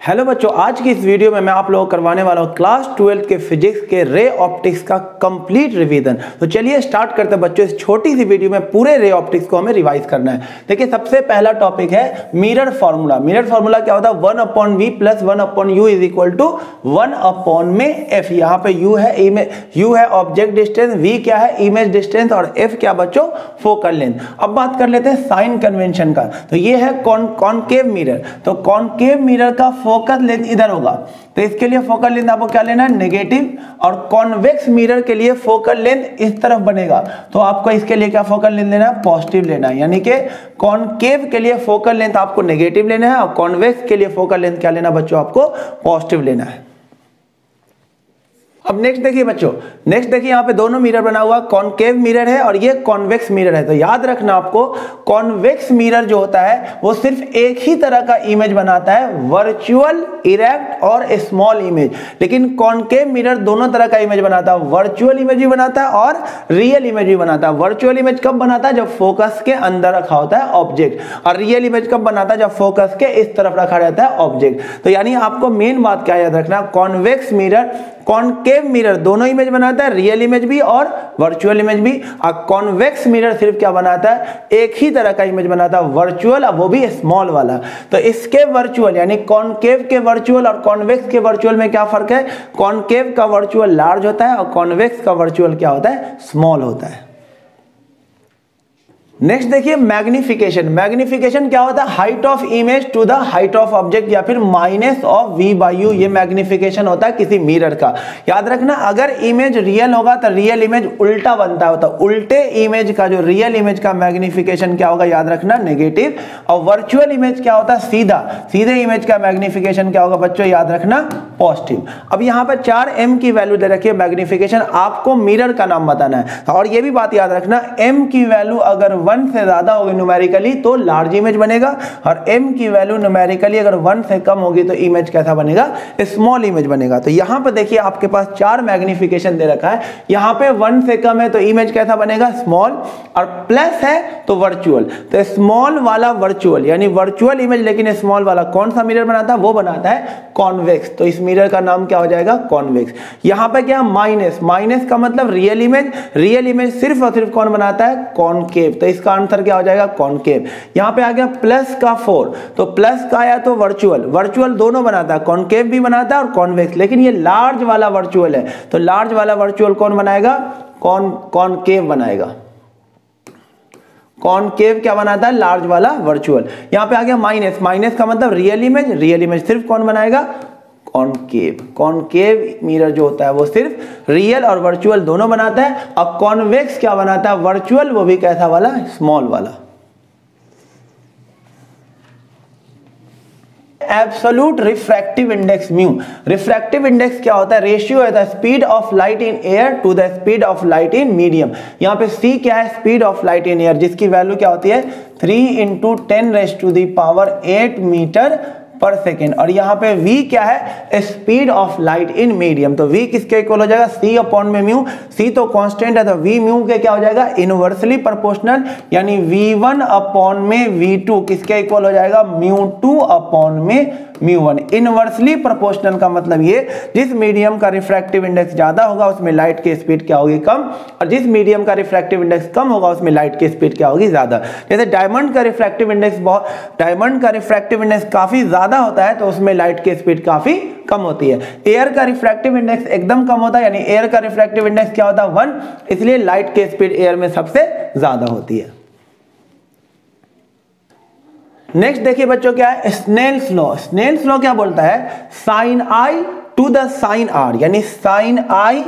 Hello बच्चों, आज की इस वीडियो में मैं आप लोगों को करवाने वाला हूं क्लास 12 के फिजिक्स के रे ऑप्टिक्स का कंप्लीट रिवीजन। तो चलिए स्टार्ट करते हैं बच्चों। इस छोटी सी वीडियो में पूरे रे ऑप्टिक्स को हमें रिवाइज करना है। देखिए, सबसे पहला टॉपिक है मिरर फार्मूला। मिरर फार्मूला क्या होता है? 1/v plus 1/u is equal to 1/f। यहाँ पे u है ऑब्जेक्ट डिस्टेंस, v क्या है इमेज डिस्टेंस और f क्या बच्चों फोकल लेंथ। अब बात कर लेते हैं साइन कन्वेंशन का। तो ये है कॉनकेव मिरर। तो कॉनकेव मिरर का फोकस लेंथ इधर होगा, तो इसके लिए फोकल लेंथ आपको क्या लेना है? नेगेटिव। और कॉन्वेक्स मिरर के लिए फोकल लेंथ इस तरफ बनेगा, तो आपको इसके लिए क्या फोकल लेंथ लेना है? पॉजिटिव लेना है। यानी कि कॉनकेव के लिए फोकल लेंथ आपको नेगेटिव लेना है और कॉन्वेक्स के लिए फोकल लेंथ क्या लेना बच्चों? आपको पॉजिटिव लेना है। अब नेक्स्ट देखिए बच्चों, नेक्स्ट देखिए यहाँ पे दोनों मिरर बना हुआ, कॉनकेव मिरर है और ये कॉन्वेक्स मिरर है। तो याद रखना आपको, कॉन्वेक्स मिरर जो होता है वो सिर्फ एक ही तरह का इमेज बनाता है, वर्चुअल, इरेक्ट और स्मॉल इमेज। लेकिन कॉनकेव मिरर दोनों तरह का इमेज बनाता है, वर्चुअल इमेज भी बनाता है और रियल इमेज भी बनाता है। वर्चुअल इमेज कब बनाता है? जब फोकस के अंदर रखा होता है ऑब्जेक्ट। और रियल इमेज कब बनाता है? जब फोकस के इस तरफ रखा रहता है ऑब्जेक्ट। तो यानी आपको मेन बात क्या याद रखना, कॉन्वेक्स मिरर, कॉनकेव मिरर दोनों इमेज बनाता है, रियल इमेज भी और वर्चुअल इमेज भी। और कॉन्वेक्स मिरर सिर्फ क्या बनाता है? एक ही तरह का इमेज बनाता है, वर्चुअल, और वो भी स्मॉल वाला। तो इसके वर्चुअल यानी कॉनकेव के वर्चुअल और कॉन्वेक्स के वर्चुअल में क्या फर्क है? कॉनकेव का वर्चुअल लार्ज होता है और कॉन्वेक्स का वर्चुअल क्या होता है? स्मॉल होता है। नेक्स्ट देखिए मैग्निफिकेशन। मैग्निफिकेशन क्या होता है? Height of image to the height of object या फिर माइनस ऑफ v/u, ये मैग्निफिकेशन होता है किसी मिरर का। याद रखना, अगर इमेज रियल होगा तो रियल इमेज उल्टा बनता होता है। उल्टे इमेज का जो रियल इमेज का मैग्निफिकेशन क्या होगा? याद रखना नेगेटिव। और वर्चुअल इमेज क्या होता है? सीधे इमेज का मैग्निफिकेशन क्या होगा बच्चों? याद रखना पॉजिटिव। अब यहाँ पर 4m की वैल्यू दे रखी है मैग्निफिकेशन, आपको मिरर का नाम बताना है। और ये भी बात याद रखना, m की वैल्यू अगर 1 से ज्यादा होगी न्यूमेरिकली तो लार्ज इमेज बनेगा, और m की वैल्यू न्यूमेरिकली अगर 1 से कम होगी तो इमेज कैसा बनेगा? स्मॉल इमेज बनेगा। तो यहां पर देखिए आपके पास 4 मैग्निफिकेशन दे रखा है। यहां पे 1 से कम है तो इमेज कैसा बनेगा? स्मॉल, और प्लस है तो वर्चुअल। तो स्मॉल वाला वर्चुअल यानी वर्चुअल इमेज लेकिन स्मॉल वाला कौन सा मिरर बनाता है? वो बनाता है कॉन्वेक्स। तो इस मिरर का नाम क्या हो जाएगा? कॉन्वेक्स। यहां पे क्या? माइनस का मतलब रियल इमेज सिर्फ और सिर्फ कौन बनाता है? कॉनकेव। तो इसका आंसर क्या हो जाएगा? कॉनकेव। यहां पे आ गया प्लस का 4, तो प्लस का आया तो वर्चुअल दोनों बनाता है, कॉनकेव भी बनाता है और कॉन्वेक्स। लेकिन ये लार्ज वाला वर्चुअल है, तो लार्ज वाला वर्चुअल कौन बनाएगा? कॉनकेव बनाएगा। कॉनकेव क्या बनाता है? लार्ज वाला वर्चुअल। यहां पे आ गया माइनस का मतलब रियल इमेज सिर्फ कौन बनाएगा? कॉनकेव मिरर जो होता है वो सिर्फ रियल और वर्चुअल दोनों बनाता है। अब कॉन्वेक्स क्या बनाता है? वर्चुअल, वो भी कैसा वाला? स्मॉल वाला। Absolute refractive index mu. Refractive index क्या होता है? रेशियो है the speed of light in air to the speed of light in medium. यहाँ पे c क्या है? Speed of light in air, जिसकी वैल्यू क्या होती है? 3 × 10⁸ मीटर पर सेकेंड। और यहाँ पे v क्या है? Speed of light in medium. तो v किसके इक्वल हो जाएगा? c अपॉन में म्यू। c तो कांस्टेंट है तो v म्यू के क्या हो जाएगा? इनवर्सली प्रोपोर्शनल, यानी v1 अपॉन में v2 किसके इक्वल हो जाएगा? μ2 अपॉन में μ1। इनवर्सली प्रोपोर्शनल का मतलब ये, जिस मीडियम का रिफ्रैक्टिव इंडेक्स ज्यादा होगा उसमें लाइट की स्पीड क्या होगी? कम, और जिस मीडियम का रिफ्रैक्टिव इंडेक्स कम होगा उसमें लाइट की स्पीड क्या होगी? ज्यादा। जैसे डायमंड का रिफ्रैक्टिव इंडेक्स काफी ज्यादा होता है तो उसमें लाइट की स्पीड काफी कम होती है। एयर का रिफ्रैक्टिव इंडेक्स एकदम कम होता है, यानी एयर का रिफ्रैक्टिव इंडेक्स क्या होता है? 1, इसलिए लाइट की स्पीड एयर में सबसे ज्यादा होती है। नेक्स्ट देखिए बच्चों क्या है? Snell's law. स्नेल्स लॉ क्या बोलता है? Sine i to the sine r, यानी साइन आई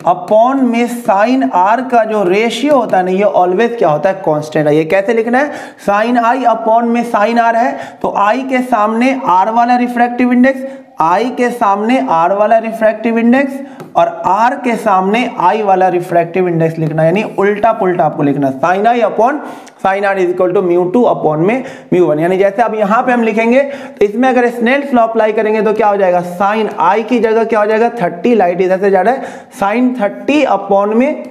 अपॉन में साइन आर का जो रेशियो होता है ना, ये ऑलवेज क्या होता है? कांस्टेंट है। ये कैसे लिखना है? साइन आई अपॉन में साइन आर है, तो आई के सामने आर वाला रिफ्रैक्टिव इंडेक्स, आई के सामने आर वाला रिफ्रैक्टिव इंडेक्स और आर के सामने आई वाला रिफ्रैक्टिव इंडेक्स लिखना, यानी उल्टा पुल्टा आपको लिखना। Sine i upon sine r is equal to μ2 upon में μ1। यानी जैसे अब यहाँ पे हम लिखेंगे तो इसमें अगर स्नेल्स लॉ अप्लाई करेंगे तो क्या हो जाएगा? साइन आई की जगह क्या हो जाएगा? 30, लाइट इधर से जा रहा है, साइन 30 अपॉन में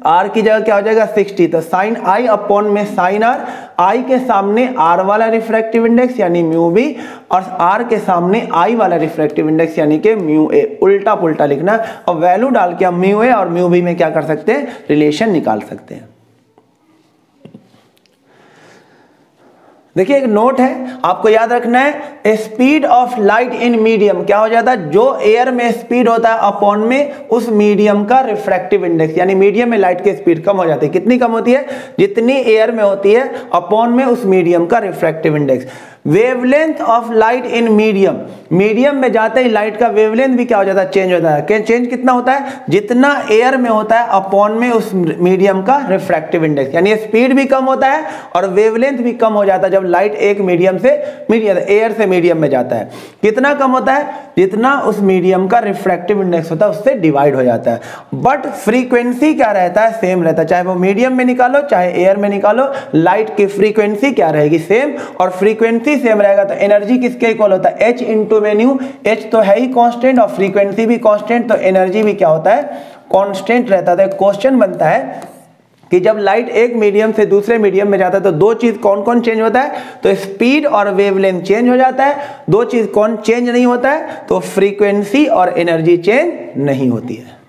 आर की जगह क्या हो जाएगा 60, तो साइन आई अपॉन में साइन आर, आई के सामने आर वाला रिफ्रैक्टिव इंडेक्स यानी म्यू बी, और आर के सामने आई वाला रिफ्रैक्टिव इंडेक्स यानी कि म्यू ए, उल्टा पुल्टा लिखना, और वैल्यू डाल के हम म्यू ए और म्यू बी में क्या कर सकते हैं, रिलेशन निकाल सकते हैं। देखिए एक नोट है, आपको याद रखना है, speed of light in medium क्या हो जाता है, जो एयर में स्पीड होता है अपॉन में उस मीडियम का रिफ्रैक्टिव इंडेक्स, यानी मीडियम में लाइट की स्पीड कम हो जाती है। कितनी कम होती है, जितनी एयर में होती है अपॉन में उस मीडियम का refractive index. Wavelength of light in medium, medium में जाते ही लाइट का वेवलेंथ भी क्या हो जाता है, चेंज होता है। चेंज कितना होता है, जितना एयर में होता है अपॉन में उस मीडियम का रिफ्रैक्टिव इंडेक्स, यानी स्पीड भी कम होता है और वेवलेंथ भी कम हो जाता है जब लाइट एक मीडियम से एयर से मीडियम में जाता है। कितना कम होता है, जितना उस मीडियम का रिफ्रैक्टिव इंडेक्स होता है उससे डिवाइड हो जाता है। बट फ्रीक्वेंसी क्या रहता है, सेम रहता है, चाहे वो मीडियम में निकालो चाहे एयर में निकालो, लाइट की फ्रीक्वेंसी क्या रहेगी, सेम, और फ्रीक्वेंसी सेम रहेगा तो एनर्जी किसके इक्वल होता है, h इंटू वेन्यू, h तो है ही कांस्टेंट और फ्रीक्वेंसी भी कांस्टेंट, तो एनर्जी भी क्या होता है, कांस्टेंट रहता है। क्वेश्चन बनता है कि जब लाइट एक मीडियम से दूसरे मीडियम में जाता है तो दो चीज कौन कौन चेंज होता है, तो स्पीड और वेवलेंथ चेंज हो जाता है। दो चीज कौन चेंज नहीं होता है, तो फ्रीक्वेंसी और एनर्जी चेंज नहीं होती है।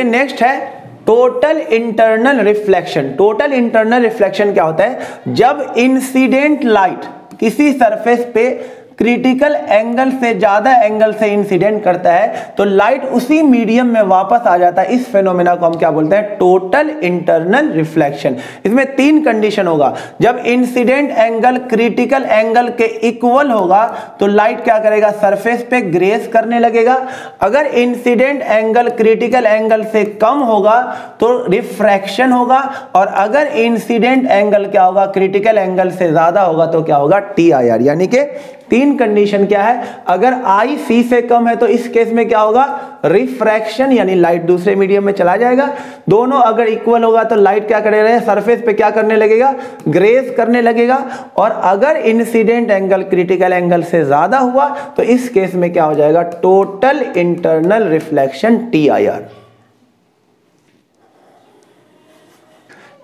नेक्स्ट है total internal reflection. Total internal reflection क्या होता है, जब इंसिडेंट लाइट किसी सरफेस पे क्रिटिकल एंगल से ज्यादा एंगल से इंसिडेंट करता है तो लाइट उसी मीडियम में वापस आ जाता है। इस फेनोमेना को हम क्या बोलते हैं, टोटल इंटरनल रिफ्लेक्शन। इसमें तीन कंडीशन होगा, जब इंसिडेंट एंगल क्रिटिकल एंगल के इक्वल होगा तो लाइट क्या करेगा, सरफेस पे ग्रेस करने लगेगा। अगर इंसिडेंट एंगल क्रिटिकल एंगल से कम होगा तो रिफ्रैक्शन होगा, और अगर इंसिडेंट एंगल क्या होगा, क्रिटिकल एंगल से ज्यादा होगा तो क्या होगा, TIR। यानी कि तीन कंडीशन क्या है, अगर I C से कम है तो इस केस में क्या होगा, रिफ्रैक्शन, यानी लाइट दूसरे मीडियम में चला जाएगा। दोनों अगर इक्वल होगा तो लाइट क्या करेगा, सरफेस पे क्या करने लगेगा, ग्रेस करने लगेगा। और अगर इंसिडेंट एंगल क्रिटिकल एंगल से ज्यादा हुआ तो इस केस में क्या हो जाएगा, total internal reflection TIR।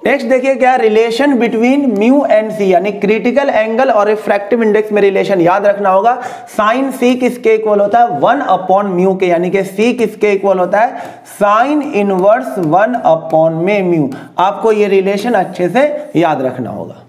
Next देखिए क्या रिलेशन बिटवीन म्यू एंड सी, यानी क्रिटिकल एंगल और रिफ्रैक्टिव इंडेक्स में रिलेशन याद रखना होगा। साइन सी किसके इक्वल होता है, 1 अपॉन म्यू के, यानी कि सी किसके इक्वल होता है, साइन इनवर्स 1 अपॉन में म्यू। आपको ये रिलेशन अच्छे से याद रखना होगा।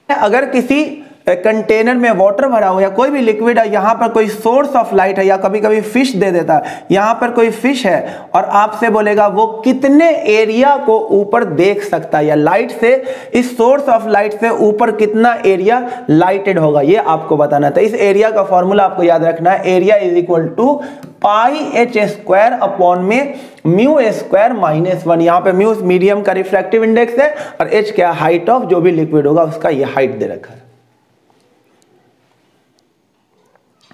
अगर किसी कंटेनर में वाटर भरा हो या कोई भी लिक्विड है, यहां पर कोई सोर्स ऑफ लाइट है, या कभी कभी फिश दे देता है, यहां पर कोई फिश है और आपसे बोलेगा वो कितने एरिया को ऊपर देख सकता है, या लाइट से इस सोर्स ऑफ लाइट से ऊपर कितना एरिया लाइटेड होगा, ये आपको बताना था। इस एरिया का फॉर्मूला आपको याद रखना है, area is equal to pi h square upon में म्यू स्क्वायर माइनस 1। यहां पे म्यू मीडियम का रिफ्रैक्टिव इंडेक्स है और एच क्या, हाइट ऑफ जो भी लिक्विड होगा उसका ये हाइट दे रखा है।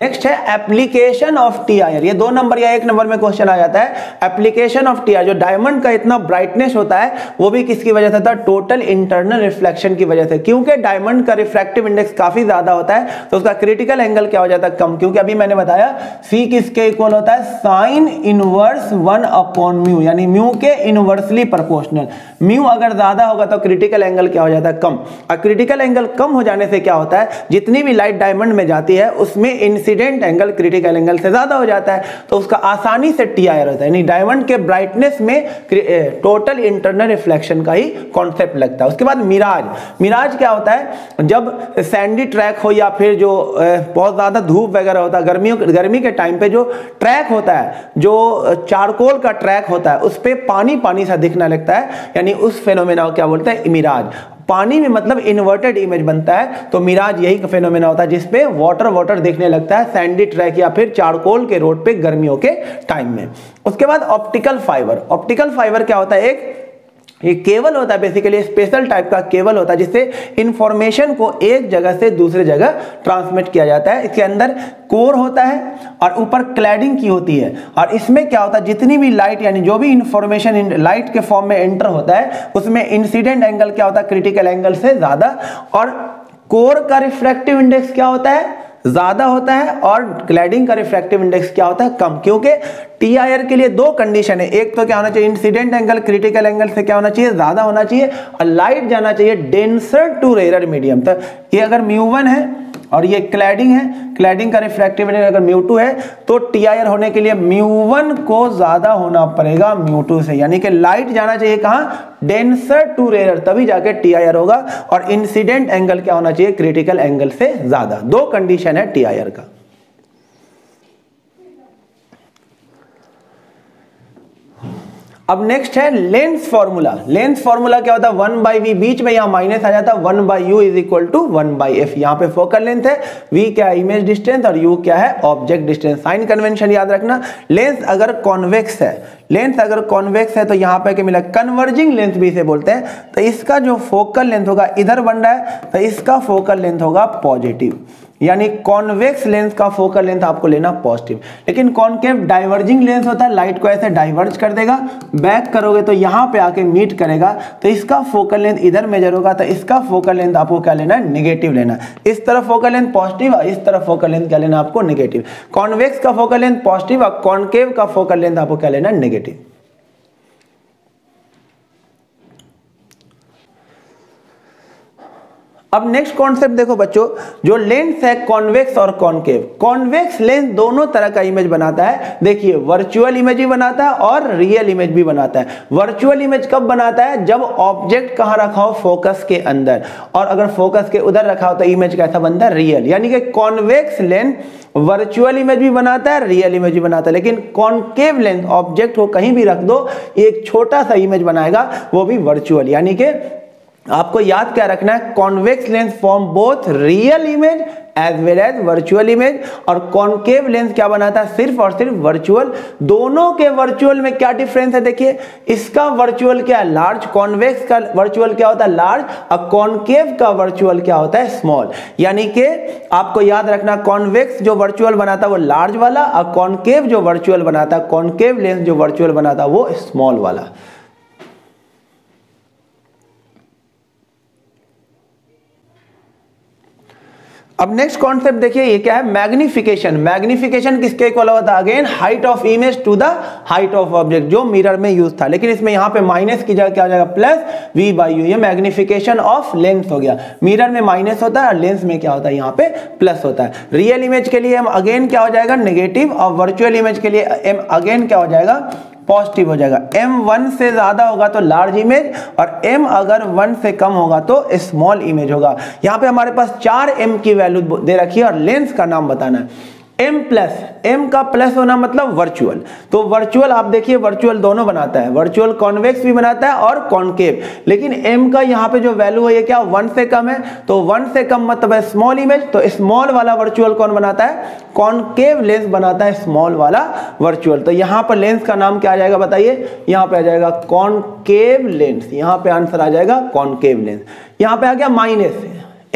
नेक्स्ट है एप्लीकेशन ऑफ TIR। ये 2 नंबर या 1 नंबर में क्वेश्चन आ जाता है। एप्लीकेशन ऑफ TIR, जो डायमंड का इतना ब्राइटनेस होता है वो भी किसकी वजह से था, टोटल इंटरनल रिफ्लेक्शन की वजह से। क्योंकि डायमंड का रिफ्रैक्टिव इंडेक्स काफी ज्यादा होता है तो उसका क्रिटिकल एंगल क्या हो जाता है, कम। क्योंकि अभी मैंने बताया C किसके इक्वल होता है, साइन इनवर्स 1 अपॉन म्यू, यानी म्यू के इनवर्सली प्रोपोर्शनल। म्यू अगर ज्यादा होगा तो क्रिटिकल एंगल क्या हो जाता है, कम। और क्रिटिकल एंगल कम हो जाने से क्या होता है, जितनी भी लाइट डायमंड में जाती है उसमें इंसिडेंट एंगल क्रिटिकल एंगल से ज्यादा हो जाता है तो उसका आसानी से TIR होता है। यानी डायमंड के ब्राइटनेस में टोटल इंटरनल रिफ्लेक्शन का ही कॉन्सेप्ट लगता है। उसके बाद मिराज। मिराज क्या होता है, जब सैंडी ट्रैक हो या फिर जो बहुत ज्यादा धूप वगैरह होता है, गर्मी के टाइम पे जो ट्रैक होता है, जो चारकोल का ट्रैक होता है, उस पे पानी पानी सा दिखने लगता है, यानी उस फेनोमेना को क्या बोलते हैं, मिराज। पानी में मतलब इन्वर्टेड इमेज बनता है तो मिराज यही फेनोमेना होता है जिसपे वाटर देखने लगता है सैंडी ट्रैक या फिर चारकोल के रोड पे गर्मियों के टाइम में। उसके बाद ऑप्टिकल फाइबर। ऑप्टिकल फाइबर क्या होता है, ये केबल होता है, बेसिकली स्पेशल टाइप का केबल होता है जिससे इंफॉर्मेशन को एक जगह से दूसरे जगह ट्रांसमिट किया जाता है। इसके अंदर कोर होता है और ऊपर क्लैडिंग की होती है, और इसमें क्या होता है, जितनी भी लाइट यानी जो भी इंफॉर्मेशन लाइट के फॉर्म में एंटर होता है उसमें इंसिडेंट एंगल क्या होता है, क्रिटिकल एंगल से ज्यादा। और कोर का रिफ्रैक्टिव इंडेक्स क्या होता है, ज्यादा होता है और क्लैडिंग का रिफ्रैक्टिव इंडेक्स क्या होता है, कम। क्योंकि TIR के लिए दो कंडीशन है, एक तो क्या होना चाहिए, इंसिडेंट एंगल क्रिटिकल एंगल से क्या होना चाहिए, ज्यादा होना चाहिए, और लाइट जाना चाहिए डेंसर टू रेयर मीडियम। तो ये अगर μ1 है और ये क्लैडिंग है, क्लैडिंग का रिफ्रैक्टिव इंडेक्स अगर μ2 है, तो TIR होने के लिए μ1 को ज्यादा होना पड़ेगा μ2 से, यानी कि लाइट जाना चाहिए कहाँ, डेंसर टू रेयर, तभी जाके TIR होगा। और इंसिडेंट एंगल क्या होना चाहिए, क्रिटिकल एंगल से ज्यादा। दो कंडीशन है TIR का। अब नेक्स्ट है लेंस फॉर्मूला। लेंस फॉर्मूला क्या होता है, 1/v, बीच में यहां माइनस आ जाता है, 1/u is equal to 1/f। यहां पे फोकल लेंथ है, v क्या है इमेज डिस्टेंस, और u क्या है ऑब्जेक्ट डिस्टेंस। साइन कन्वेंशन याद रखना, लेंस अगर कॉन्वेक्स है, लेंस अगर कॉन्वेक्स है तो यहां पे क्या मिला, कन्वर्जिंग लेंथ भी इसे बोलते हैं। तो इसका जो फोकल लेंथ होगा इधर बन रहा है, तो इसका फोकल लेंथ होगा पॉजिटिव, यानी कॉन्वेक्स लेंस का फोकल लेंथ आपको लेना पॉजिटिव। लेकिन कॉनकेव डाइवर्जिंग लेंस होता है, लाइट को ऐसे डाइवर्ज कर देगा, बैक करोगे तो यहां पे आके मीट करेगा, तो इसका फोकल लेंथ इधर मेजर होगा, तो इसका फोकल लेंथ आपको क्या लेना है, नेगेटिव लेना। इस तरफ फोकल लेंथ पॉजिटिव और इस तरफ फोकल लेंथ क्या लेना आपको, नेगेटिव। कॉन्वेक्स का फोकल लेंथ पॉजिटिव और कॉनकेव का फोकल लेंथ आपको क्या लेना है, नेगेटिव। अब नेक्स्ट कॉन्सेप्ट देखो बच्चों, जो लेंस है कॉन्वेक्स और कॉनकेव, कॉन्वेक्स लेंस दोनों तरह का इमेज बनाता है। देखिए वर्चुअल इमेज भी बनाता है और रियल इमेज भी बनाता है। वर्चुअल इमेज कब बनाता है, जब ऑब्जेक्ट कहां रखा हो, फोकस के अंदर, और अगर फोकस के उधर रखा हो तो इमेज कैसा बनता है, रियल। यानी कि कॉन्वेक्स लेंस वर्चुअल इमेज भी बनाता है, रियल इमेज भी बनाता है। लेकिन कॉनकेव लेंस ऑब्जेक्ट को कहीं भी रख दो, एक छोटा सा इमेज बनाएगा, वो भी वर्चुअल। यानी कि आपको याद क्या रखना है, convex lens form both real image as well as virtual image, और कॉनकेव लेंस क्या बनाता है, सिर्फ और सिर्फ वर्चुअल। दोनों के वर्चुअल में क्या डिफरेंस है, देखिए इसका वर्चुअल क्या है, लार्ज, कॉन्वेक्स का वर्चुअल क्या होता है, लार्ज, और कॉनकेव का वर्चुअल क्या होता है, स्मॉल। यानी कि आपको याद रखना, कॉन्वेक्स जो वर्चुअल बनाता है वो लार्ज वाला, और कॉनकेव जो वर्चुअल बनाता है, कॉनकेव लेंस जो वर्चुअल बनाता है वो स्मॉल वाला। अब नेक्स्ट कॉन्सेप्ट देखिए, ये क्या है, मैग्निफिकेशन। मैग्निफिकेशन किसके इक्वल होता है, again height of image to the height of object, जो मिरर में यूज था। लेकिन इसमें यहां पे माइनस की जगह क्या हो जाएगा, प्लस v/u। ये मैग्निफिकेशन ऑफ लेंस हो गया। मिरर में माइनस होता है और लेंस में क्या होता है, यहाँ पे प्लस होता है। रियल इमेज के लिए अगेन क्या हो जाएगा, नेगेटिव, और वर्चुअल इमेज के लिए अगेन क्या हो जाएगा, पॉजिटिव हो जाएगा। m1 से ज्यादा होगा तो लार्ज इमेज, और m अगर 1 से कम होगा तो स्मॉल इमेज होगा। यहाँ पे हमारे पास 4 m की वैल्यू दे रखी है और लेंस का नाम बताना है। m प्लस, m का प्लस होना मतलब वर्चुअल। तो वर्चुअल आप देखिए, वर्चुअल दोनों बनाता है, वर्चुअल कॉन्वेक्स भी बनाता है और कॉनकेव। लेकिन m का यहाँ पे जो वैल्यू है ये क्या, 1 से कम है, तो 1 से कम मतलब है स्मॉल इमेज। तो स्मॉल वाला वर्चुअल कौन बनाता है, कॉनकेव लेंस बनाता है स्मॉल वाला वर्चुअल। तो यहाँ पर लेंस का नाम क्या आ जाएगा बताइए, यहाँ पे आ जाएगा कॉनकेव लेंस। यहाँ पे आंसर आ जाएगा कॉनकेव लेंस। यहाँ पे आ गया माइनस,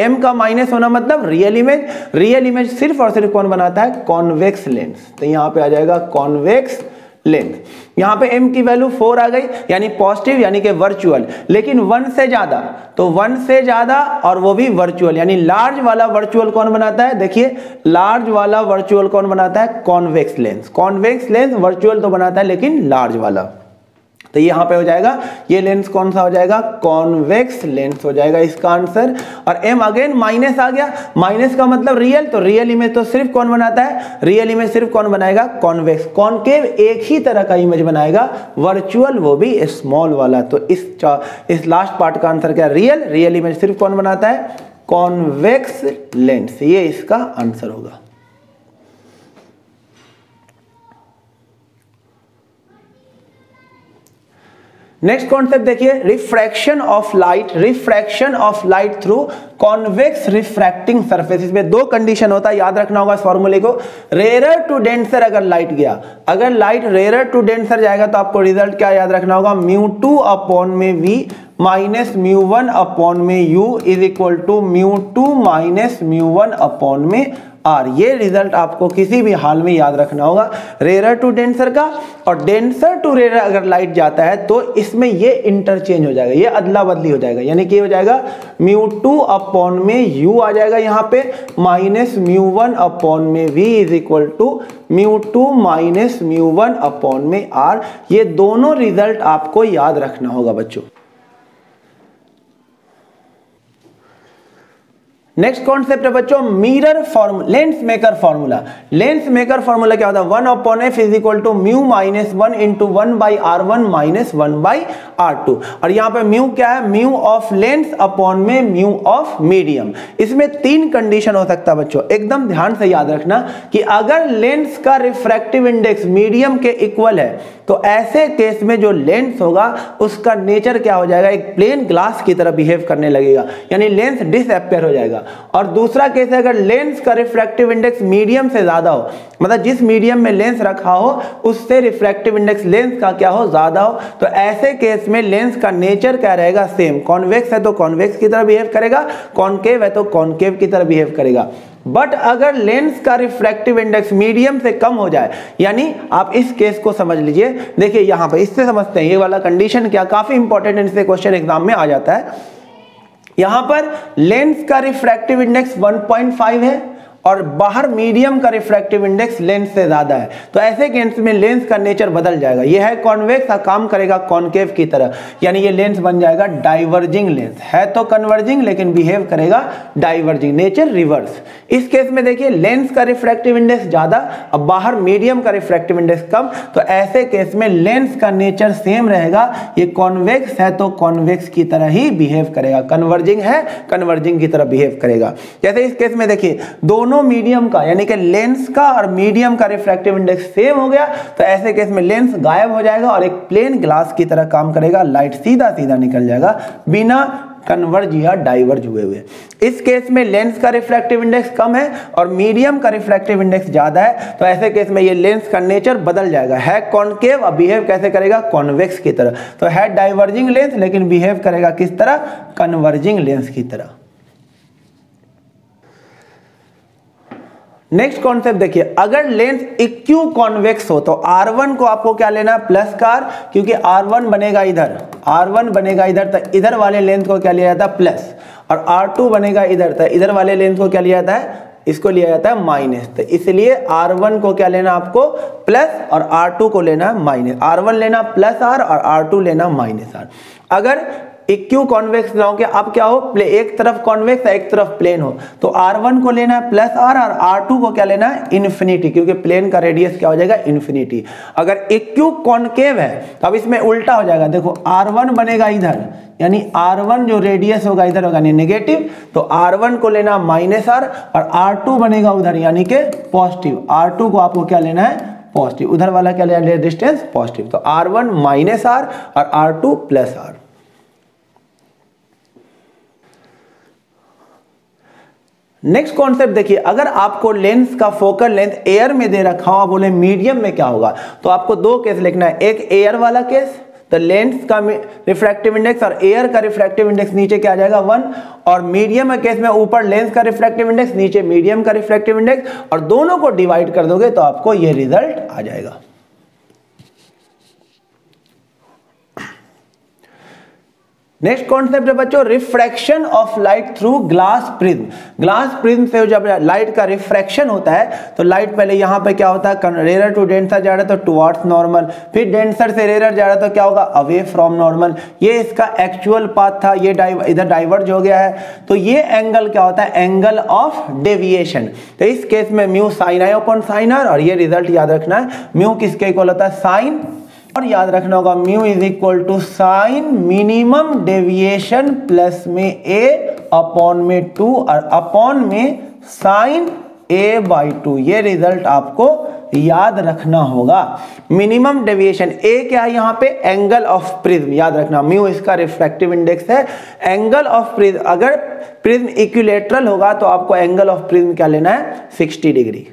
m का माइनस होना मतलब रियल इमेज। रियल इमेज सिर्फ और सिर्फ कौन बनाता है, कॉन्वेक्स लेंस। तो यहाँ पे आ जाएगा कॉन्वेक्स लेंस। यहाँ पे m की वैल्यू 4 आ गई, यानी पॉजिटिव, यानी कि वर्चुअल। लेकिन 1 से ज्यादा, तो 1 से ज्यादा और वो भी वर्चुअल, यानी लार्ज वाला वर्चुअल कौन बनाता है, देखिए लार्ज वाला वर्चुअल कौन बनाता है, convex lens. Convex lens virtual तो बनाता है लेकिन लार्ज वाला। तो यहाँ पे हो जाएगा ये लेंस कौन सा हो जाएगा, कॉन्वेक्स लेंस हो जाएगा इसका आंसर। और m अगेन माइनस आ गया, माइनस का मतलब रियल, तो रियल इमेज तो सिर्फ कौन बनाता है, रियल इमेज सिर्फ कौन बनाएगा, कॉन्वेक्स। कॉनकेव एक ही तरह का इमेज बनाएगा, वर्चुअल वो भी स्मॉल वाला। तो इस लास्ट पार्ट का आंसर क्या, रियल। रियल इमेज सिर्फ कौन बनाता है, कॉन्वेक्स लेंस। ये इसका आंसर होगा। नेक्स्ट कॉन्सेप्ट देखिए, refraction of light. Refraction of light through convex refracting surface. इसमें दो कंडीशन होता है, याद रखना होगा इस फॉर्मूले को। रेयर टू डेंसर अगर लाइट गया, अगर लाइट रेयर टू डेंसर जाएगा तो आपको रिजल्ट क्या याद रखना होगा, μ2 अपॉन में v माइनस μ1 अपॉन में u is equal to μ2 minus μ1 upon में आर। ये रिजल्ट आपको किसी भी हाल में याद रखना होगा, रेयर टू डेंसर का। और डेंसर टू रेयर अगर लाइट जाता है तो इसमें ये इंटरचेंज हो जाएगा, ये अदला बदली हो जाएगा, यानी कि हो जाएगा μ2 अपॉन में u आ जाएगा यहाँ पे, माइनस μ1 अपॉन में v is equal to μ2 minus μ1 upon में r। ये दोनों रिजल्ट आपको याद रखना होगा बच्चों। नेक्स्ट कॉन्सेप्ट है बच्चों mirror formula, lens maker formula. Lens maker formula क्या होता है, 1 upon f is equal to mu minus 1 into 1 by R1 minus 1 by R2। और यहाँ पे म्यू क्या है, म्यू ऑफ लेंस अपॉन में म्यू ऑफ मीडियम। इसमें 3 कंडीशन हो सकता है बच्चों, एकदम ध्यान से याद रखना कि अगर लेंस का रिफ्रैक्टिव इंडेक्स मीडियम के इक्वल है तो ऐसे केस में जो लेंस होगा उसका नेचर क्या हो जाएगा, एक प्लेन ग्लास की तरह बिहेव करने लगेगा, यानी लेंस डिसअपियर हो जाएगा। और दूसरा केस है अगर लेंस का रिफ्रैक्टिव इंडेक्स मीडियम से ज्यादा हो, मतलब जिस मीडियम में लेंस रखा हो उससे रिफ्रैक्टिव इंडेक्स लेंस का क्या हो, ज्यादा हो, तो ऐसे केस में लेंस का नेचर क्या रहेगा, सेम। कॉन्वेक्स है तो कॉन्वेक्स की तरह बिहेव करेगा, कॉनकेव है तो कॉनकेव की तरह बिहेव करेगा। बट अगर लेंस का रिफ्रैक्टिव इंडेक्स मीडियम से कम हो जाए, यानी आप इस केस को समझ लीजिए, देखिए यहां पे इससे समझते हैं ये वाला कंडीशन क्या, काफी इंपॉर्टेंट इससे क्वेश्चन एग्जाम में आ जाता है। यहां पर लेंस का रिफ्रैक्टिव इंडेक्स 1.5 है और बाहर मीडियम का रिफ्रैक्टिव इंडेक्स लेंस से ज्यादा है, तो ऐसे केस में लेंस का नेचर बदल जाएगा। यह है कॉन्वेक्स, काम करेगा कॉनकेव की तरह, यानी ये लेंस बन जाएगा डाइवर्जिंग लेंस। है तो कन्वर्जिंग लेकिन बिहेव करेगा डाइवर्जिंग, नेचर रिवर्स। इस केस में देखिए लेंस का रिफ्रैक्टिव इंडेक्स ज्यादा, अब बाहर मीडियम का रिफ्रैक्टिव इंडेक्स कम, तो ऐसे केस में लेंस का नेचर सेम रहेगा। ये कॉन्वेक्स है तो कॉन्वेक्स की तरह ही बिहेव करेगा, कन्वर्जिंग है कन्वर्जिंग की तरह बिहेव करेगा। जैसे इस केस में देखिए दोनों मीडियम का, यानी कि लेंस का और मीडियम का रिफ्रैक्टिव इंडेक्स सेम हो गया, तो ऐसे केस में लेंस गायब हो जाएगा और एक प्लेन ग्लास की तरह काम करेगा, लाइट सीधा सीधा निकल जाएगा बिना कन्वर्ज या डाइवर्ज हुए। इस केस में लेंस का रिफ्रैक्टिव इंडेक्स कम है और मीडियम का रिफ्रैक्टिव इंडेक्स ज्यादा है, तो ऐसे केस में ये लेंस का नेचर बदल जाएगा, है कॉनकेव अब बिहेव कैसे करेगा, कॉन्वेक्स की तरह। तो है डाइवर्जिंग लेंस लेकिन बिहेव करेगा किस तरह, कन्वर्जिंग लेंस की तरह। नेक्स्ट कॉन्सेप्ट देखिए, अगर लेंस इक्यू कॉन्वेक्स हो तो R1 को आपको क्या लेना है, प्लस का R, क्योंकि R1 बनेगा इधर, R1 बनेगा इधर, तो इधर वाले लेंस को क्या लिया जाता है, प्लस, और R2 बनेगा इधर, तो इधर वाले लेंस को क्या लिया जाता है, इसको लिया जाता है माइनस। तो इसलिए R1 को क्या लेना आपको, प्लस, और R2 को लेना माइनस। R1 लेना प्लस R और R2 लेना माइनस R। अगर इक्यू कॉन्वेक्स ना हो के अब क्या हो, एक तरफ कॉन्वेक्स है एक तरफ प्लेन हो, तो R1 को लेना है प्लस R और R2 को क्या लेना है, इन्फिनिटी, क्योंकि प्लेन का रेडियस क्या हो जाएगा, इन्फिनिटी। अगर इक्यू कॉनकेव है तो अब इसमें उल्टा हो जाएगा, देखो R1 बनेगा इधर, यानी R1 जो रेडियस होगा इधर होगा नेगेटिव, तो R1 को लेना माइनस R और R2 बनेगा उधर यानी कि पॉजिटिव। R2 को आपको क्या लेना है, पॉजिटिव, उधर वाला क्या लेना है, डिस्टेंस पॉजिटिव, तो R1 माइनस R और R2 plus R। Next concept देखिए, अगर आपको लेंस का फोकल लेंथ एयर में दे रखा हो, बोले मीडियम में क्या होगा, तो आपको दो केस लिखना है, एक एयर वाला केस, तो लेंस का रिफ्रैक्टिव इंडेक्स और एयर का रिफ्रैक्टिव इंडेक्स नीचे क्या आ जाएगा 1, और मीडियम केस में ऊपर लेंस का रिफ्रैक्टिव इंडेक्स नीचे मीडियम का रिफ्रैक्टिव इंडेक्स, और दोनों को डिवाइड कर दोगे तो आपको ये रिजल्ट आ जाएगा। नेक्स्ट कॉन्सेप्ट है बच्चों refraction of light through glass prism. Glass prism से जब लाइट का रिफ्रैक्शन होता है तो लाइट पहले यहाँ पे क्या होता है, रेयर टू डेंसर जा रहा है तो टुवर्ड्स नॉर्मल, फिर डेंसर से रेयर जा रहा है तो क्या होगा, अवे फ्रॉम नॉर्मल। ये इसका एक्चुअल पाथ था, ये इधर डाइवर्ज हो गया है, तो ये एंगल क्या होता है, एंगल ऑफ डेविएशन। तो इस केस में mu sine i upon sine r, और ये रिजल्ट याद रखना है, म्यू किसके इक्वल होता है, साइन, और याद रखना होगा mu is equal to sine minimum deviation plus में ए अपॉन में 2 और अपॉन में साइन ए बाई 2। ये रिजल्ट आपको याद रखना होगा। मिनिमम डेविएशन ए क्या है यहाँ पे, एंगल ऑफ प्रिज्म, याद रखना म्यू इसका रिफ्रैक्टिव इंडेक्स है। एंगल ऑफ प्रिज्म, अगर प्रिज्म इक्विलेटरल होगा तो आपको एंगल ऑफ प्रिज्म क्या लेना है, 60 डिग्री।